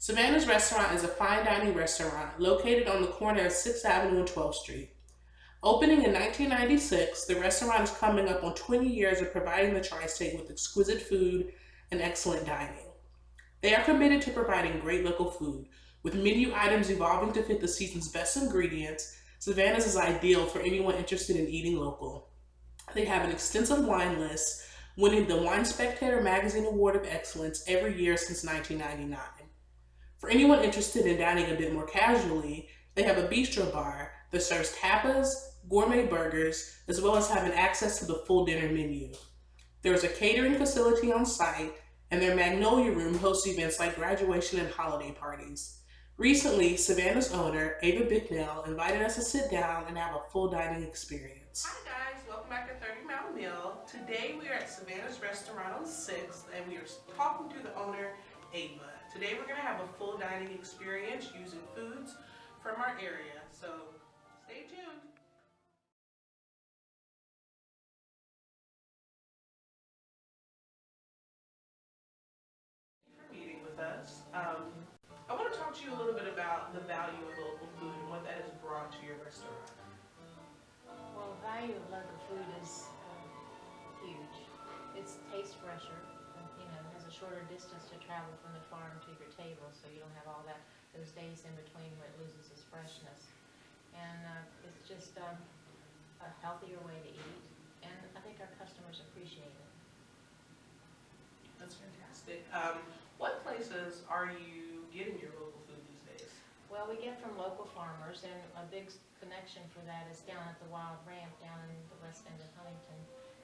Savannahs Restaurant is a fine dining restaurant located on the corner of 6th Avenue and 12th Street. Opening in 1996, the restaurant is coming up on 20 years of providing the tri-state with exquisite food and excellent dining. They are committed to providing great local food, with menu items evolving to fit the season's best ingredients. Savannah's is ideal for anyone interested in eating local. They have an extensive wine list, winning the Wine Spectator Magazine Award of Excellence every year since 1999. For anyone interested in dining a bit more casually, they have a bistro bar that serves tapas, gourmet burgers, as well as having access to the full dinner menu. There is a catering facility on site, and their Magnolia Room hosts events like graduation and holiday parties. Recently, Savannah's owner, Ava Bicknell, invited us to sit down and have a full dining experience. Hi guys, welcome back to 30 Mile Meal. Today we are at Savannah's Restaurant on 6th, and we are talking to the owner, Ava. Today we're going to have a full dining experience using foods from our area, so stay tuned. Thank you for meeting with us. I want to talk to you a little bit about the value of local food and what that has brought to your restaurant. Well, the value of local food is huge. It tastes fresher, has a shorter distance to travel from the farm to your table, so you don't have all those days in between where it loses its freshness. And it's just a healthier way to eat, and I think our customers appreciate it. That's fantastic. What places are you getting your local food these days? Well, we get from local farmers, and a big connection for that is down at the Wild Ramp down in the west end of Huntington.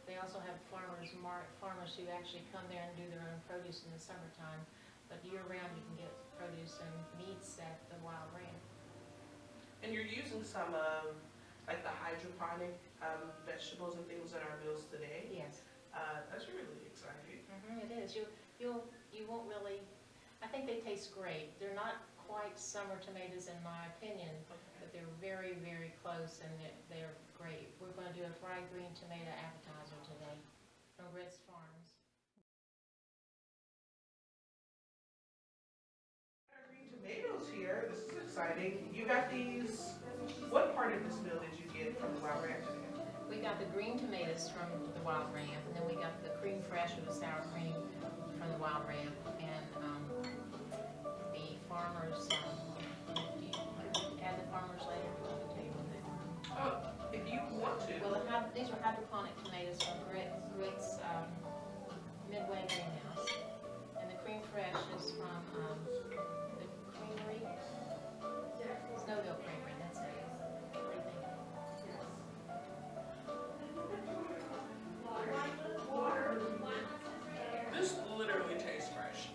They also have farmers who actually come there and do their own produce in the summertime, but year-round you can get produce and meats at the Wild Ramp. And you're using some of like the hydroponic vegetables and things in our meals today? Yes. That's really exciting. It is. You won't really. I think they taste great. They're not quite summer tomatoes in my opinion, but they're very, very close, and they're great. We're going to do a fried green tomato appetizer today from Ritz Farms. Green tomatoes here. This is exciting. You got these. What part of this meal did you get from the Wild Ramp today? We got the green tomatoes from the Wild Ramp, and then we got the cream fresh with the sour cream from the Wild Ramp, and the farmers. Do you add the farmers later on the table there? Oh, if you want to. Well, these are hydroponic tomatoes from Ritz Midway Greenhouse, and the cream fresh is from the creamery. Snowville Creamery. That's it. What do you think? This literally tastes fresh.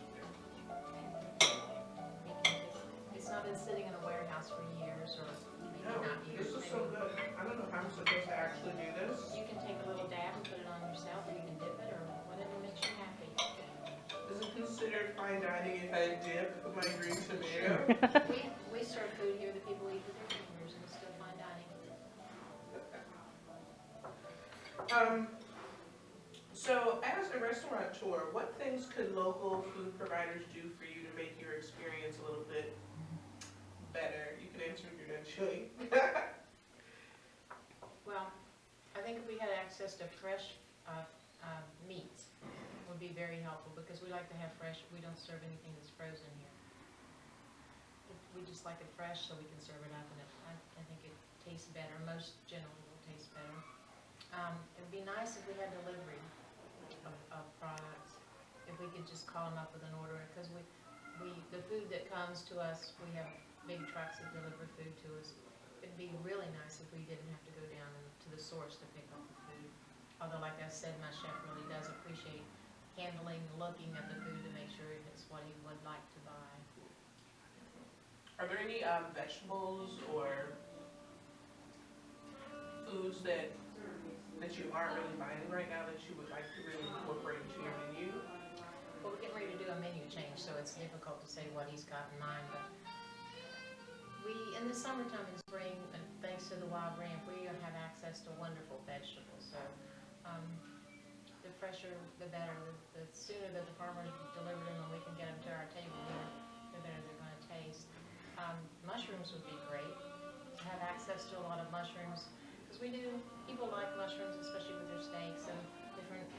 It's not been sitting in a warehouse for years, or maybe No, not years. this is so good. I don't know how I'm supposed to actually do this. You can take a little dab and put it on yourself, or you can dip it, or whatever makes you happy. Is it considered fine dining if I dip my green tomato? We serve food here that people eat with their fingers, and it's still fine dining. So as a restaurateur, what things could local food providers do for you to make your experience a little bit better? You can answer if you're done chewing. Well, I think if we had access to fresh meats, would be very helpful, because we like to have fresh. We don't serve anything that's frozen here. We just like it fresh, so we can serve it up, and I think it tastes better. Most generally will taste better. It would be nice if we had delivery of products. If we could just call them up with an order, because the food that comes to us, we have big trucks that deliver food to us. It'd be really nice if we didn't have to go down to the source to pick up the food. Although, like I said, my chef really does appreciate handling, looking at the food to make sure it's what he would like to buy. Are there any vegetables or foods that you aren't really finding right now that you would like to really incorporate into your menu? Well, we're getting ready to do a menu change, so it's difficult to say what he's got in mind, but in the summertime and spring, thanks to the Wild Ramp, we have access to wonderful vegetables. So the fresher, the better. The sooner that the farmers deliver them and we can get them to our table, the better they're going mushrooms would be great. To have access to a lot of mushrooms, because people like mushrooms, especially with their steaks and different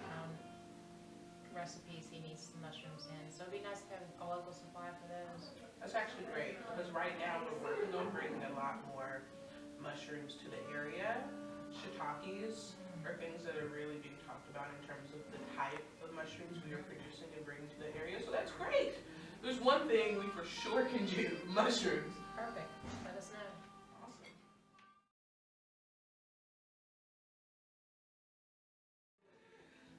recipes he needs the mushrooms in. So it'd be nice to have a local supply for those. That's actually great, because right now we're working on bringing a lot more mushrooms to the area. Shiitakes are things that are really being talked about in terms of the type of mushrooms we are producing and bringing to the area, so that's great. There's one thing we for sure can do, mushrooms. Perfect. Let us know. Awesome.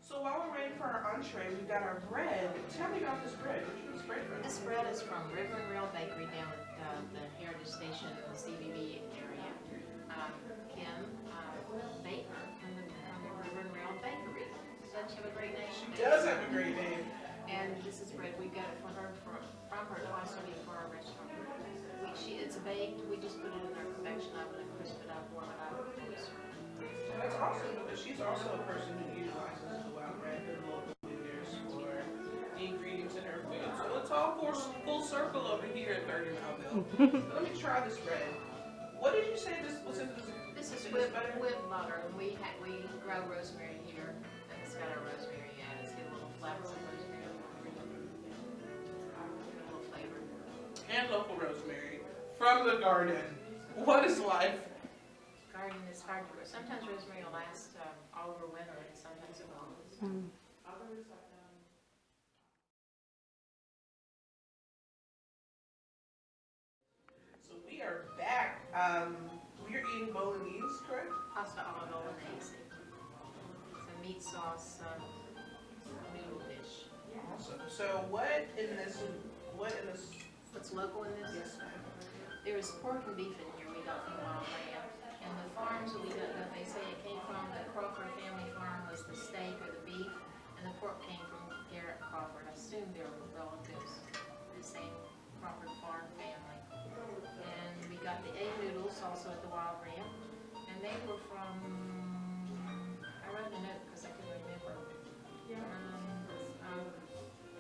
So while we're waiting for our entree, we've got our bread. Tell me about this bread. Where's this bread from? This bread is from River and Rail Bakery down at the Heritage Station in the CVB area. Kim Baker from the River and Rail Bakery. Doesn't she have a great name? She does have a great name. And this is bread we got it for her from her twice a week for our restaurant. It's baked. We just put it in our convection oven and crisp it up, warm it up. And that's awesome because she's also a person who utilizes the wild bread and local vendors for the ingredients in her food. So it's all full circle over here at 30 Melville. Let me try this bread. What did you say this was? This is whipped butter. We grow rosemary here, and it's got our rosemary in it. It's got little flecks of rosemary. A little flavor. And local rosemary from the garden. What is life? Garden is hard to grow. Sometimes rosemary will last all over winter, and sometimes it won't. So we are back. We're eating bolognese, correct? Pasta alla bolognese. It's a meat sauce noodle dish. Awesome. So what in this? What's local in this? Yes, ma'am. There is pork and beef in here we got from Wild Lamb. And the farms that we got, that they say it came from, the Crawford family farm was the steak or the beef, and the pork came from Garrett Crawford. I assume they're relatives, the same Crawford farm family. And we got the egg noodles also at the Wild Lamb, and they were from, I wrote a note because I couldn't remember.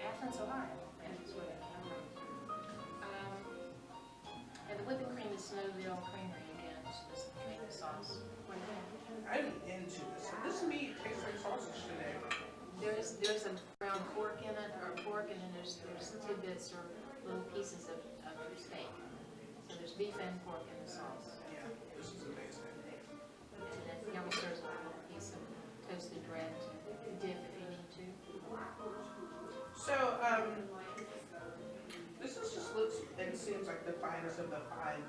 Athens, Ohio. That's what it and the whipping cream is Snowville Creamery again, just to make the sauce. I'm into this. So this meat tastes like sausage today. There's a ground pork in it, or pork, and then there's tidbits or little pieces of your steak. So there's beef and pork in the sauce. Yeah, this is amazing. And then Yummy serves a little piece of toasted bread to dip if you need to. So, this just looks and seems like the finest of the fine.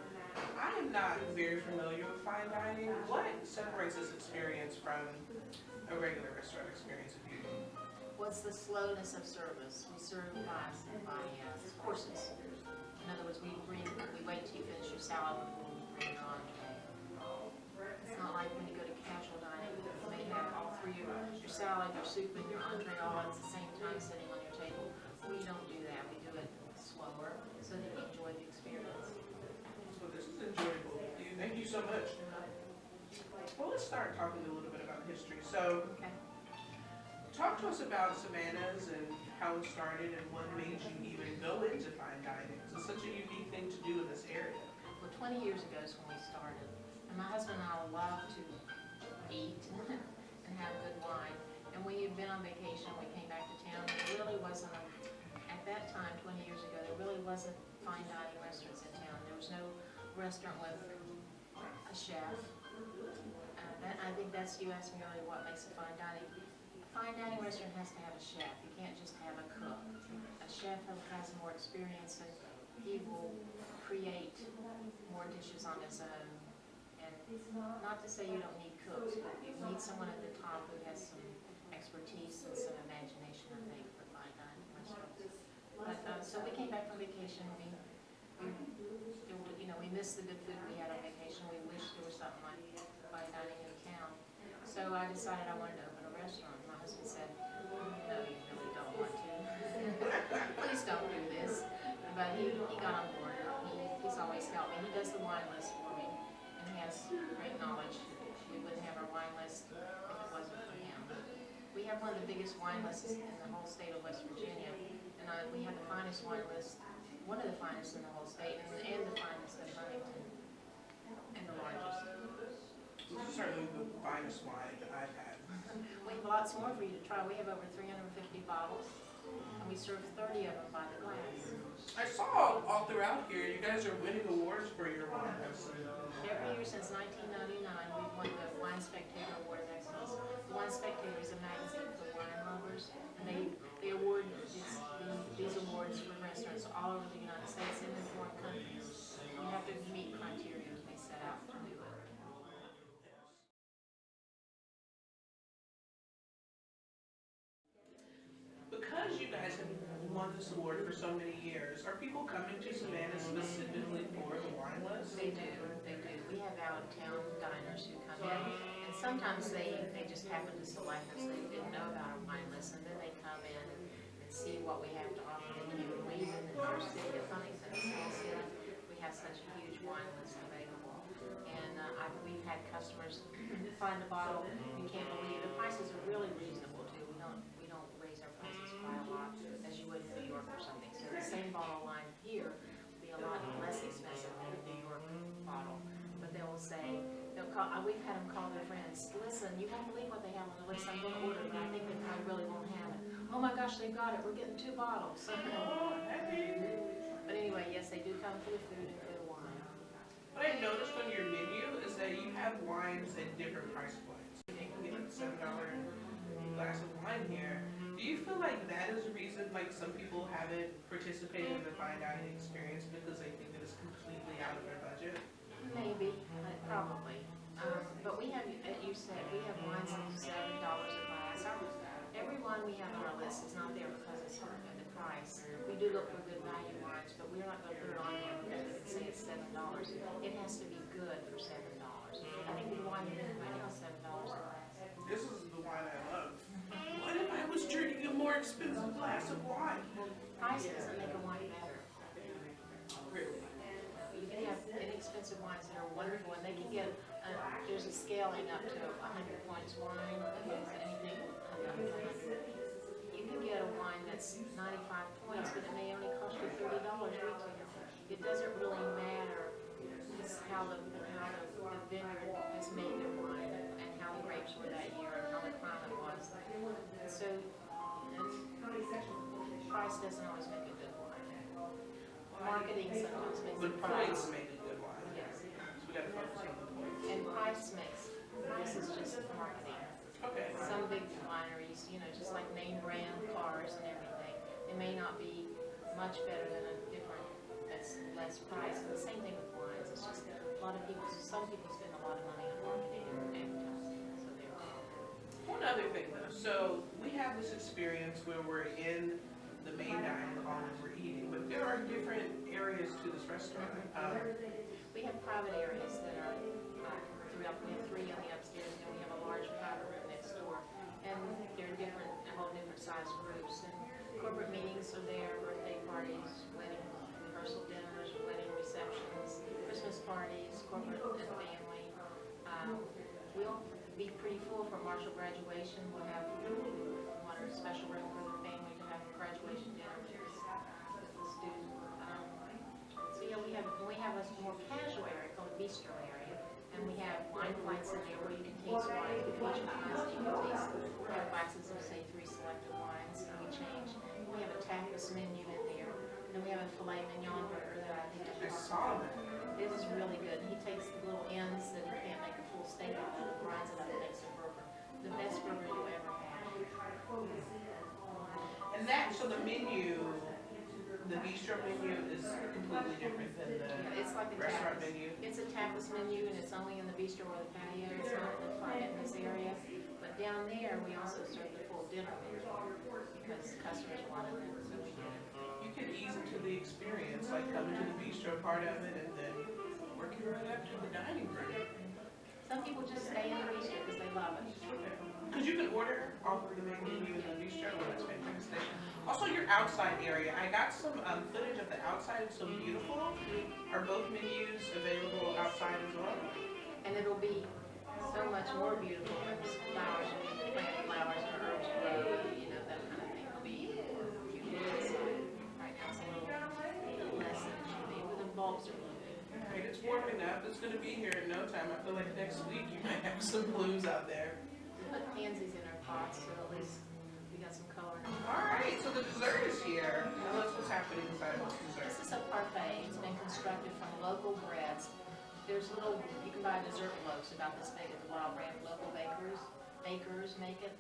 I am not very familiar with fine dining. What separates this experience from a regular restaurant experience of you? What's the slowness of service? We serve by courses. In other words, we wait till you finish your salad before we bring your entree. It's not like when you go to casual dining, you may have all three of your salad, your soup, and your entree all at the same time sitting on your table. We don't do that. We do it slower so that you enjoy the experience. So this is enjoyable. Thank you so much. Well, let's start talking a little bit about history. So, Okay. talk to us about Savannahs and how it started and what made you even go into fine dining. It's such a unique thing to do in this area. Well, 20 years ago is when we started. And my husband and I love to eat and have good wine. And we had been on vacation, we came back to town, and there really wasn't, at that time, 20 years ago, there really wasn't fine dining restaurants in town. There was no restaurant with a chef. I think you asked me earlier what makes a fine dining. A fine dining restaurant has to have a chef. You can't just have a cook. A chef has more experience and he will create more dishes on his own. And not to say you don't need cooks, but you need someone at the top who has some expertise and some imagination, I think, for fine dining restaurants. But so we came back from vacation. We missed the good food we had on vacation. We wished there was something like fine dining in town. So I decided I wanted to open a restaurant. My husband said, "No, you really don't want to. Please don't do this." But he got on board. He's always helped me. He does the wine list for me, and he has great knowledge. We wouldn't have our wine list if it wasn't for him. We have one of the biggest wine lists in the whole state of West Virginia, and we have the finest wine list, one of the finest in the whole state, and the finest in Huntington. certainly the finest wine that I've had. We have lots more for you to try. We have over 350 bottles, and we serve 30 of them by the glass. I saw all throughout here you guys are winning awards for your wines. Every year since 1999, we've won the Wine Spectator Award of Excellence. The Wine Spectator is a magazine for wine lovers, and they award these awards for restaurants all over the United States and in foreign countries. You have to meet criteria that they set out to do it. Because you guys have won this award for so many years, are people coming to Savannah specifically for the wine list? They do. We have out-of-town diners who come in, and sometimes they just happen to select us. They didn't know about our wine list, and then they come in and see what we have to offer. They can't believe in our city of Huntington. We have such a huge wine list available. And we've had customers find a bottle you can't believe. The prices are really reasonable too. We don't raise our prices by a lot as you would in New York or something. So the same bottle line here will be a lot less expensive than a New York bottle. But they'll call. We've had them call their friends. Listen, you won't believe what they have on the list. I'm going to order, but I think they probably really won't have it. Oh my gosh, they got it. We're getting 2 bottles. But anyway, yes, they do come for the food and for the wine. What I noticed on your menu is that you have wines at different price points. You can get a $7 glass of wine here. Do you feel like that is the reason like some people haven't participated in the fine dining experience because they think that it's completely out of their budget? Maybe, probably. But we have, as you said, we have wines at $7 a glass. Every wine we have on our list is not there because it's the price. We do look for good value wines, but we're not going to put it on there because we can say it's $7. It has to be good for $7. I think the wine right now is $7 a glass. This is the wine I love. What if I was drinking a more expensive glass of wine? Price doesn't make a wine better. Really? You can have inexpensive wines that are wonderful, and they can get, there's a scaling up to 100 points wine, anything up to 100. You can get a wine that's 95 points, but it may only cost you $30 retail. It doesn't really matter how the vineyard has made their wine and how the grapes were that year and how the climate was. So, price doesn't always make a good wine. Marketing sometimes makes But a price. points make a good wine. Yes. So we got to focus on the points. And price is just marketing. Okay. Some big wineries, just like name brand cars and everything, it may not be much better than a different that's less price. And the same thing with wines. It's just some people spend a lot of money on marketing and advertising. So One other thing though, so we have this experience where we're in the main dining hall and we're eating, but there are different areas to this restaurant. we have private areas that are throughout. We have 3 on the upstairs, and we have a large private room next door. And they're a whole different size groups. And corporate meetings are there, birthday parties, wedding rehearsal dinners, wedding receptions, Christmas parties, corporate and family. We'll be pretty full for Marshall graduation. We'll have one special room for the family to have a graduation dinner with the student. So yeah, we have a more casual area called a bistro area, and we have wine flights in there where you can taste wines. We change wines, you can taste. We have boxes of say 3 selected wines, and we change. We have a tapas menu in there, and we have a filet mignon burger that I think I saw that. This is really good. He takes the little ends that he can't make a full steak out of, and grinds it up and makes a burger. The best burger you ever had. And so the menu, the bistro menu is completely different than the It's like a restaurant tapas. menu. It's a tapas menu, and it's only in the bistro or the patio. It's not in this area. But down there, we also serve the full dinner menu because customers wanted it, so we did it. You can ease into the experience, like coming to the bistro part of it and then working right up to the dining room. Some people just stay in the bistro because they love it. Because you can order off of the main menu in the bistro, and that's fantastic. Also, your outside area. I got some footage of the outside. It's so beautiful. Are both menus available outside as well? And it'll be so much more beautiful when the flowers, you plant flowers and herbs grow, that kind of thing. It'll be beautiful inside. Right now it's a little less than it should be, but the bulbs are moving. Alright, it's warming up. It's gonna be here in no time. I feel like next week you might have some blooms out there. We put pansies in our pots, so at least we got some color in our Alright, so the dessert is here. Tell us what's happening inside of this dessert. This is a parfait. It's been constructed from local breads. There's little, you can buy dessert loaves about this big at the Wild Brand. Local bakers make it.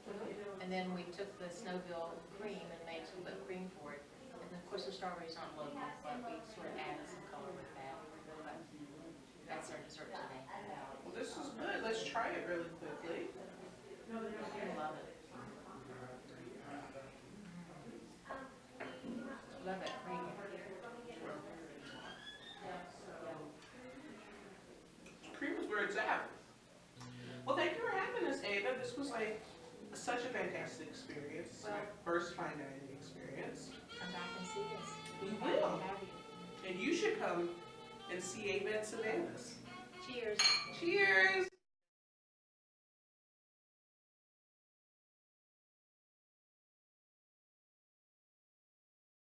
And then we took the Snowville cream and made some whipped cream for it. And of course the strawberries aren't local, but we sort of added some color with that. But that's our dessert today. Well, this is good. Let's try it really quickly. I love it. Love that cream. Cream is where it's at. Well, thank you for having us, Ava. This was like such a fantastic experience. My first fine dining experience. Come back and see us. We Happy to will. have you. And you should come and see Ava at Savannahs. Cheers. Cheers!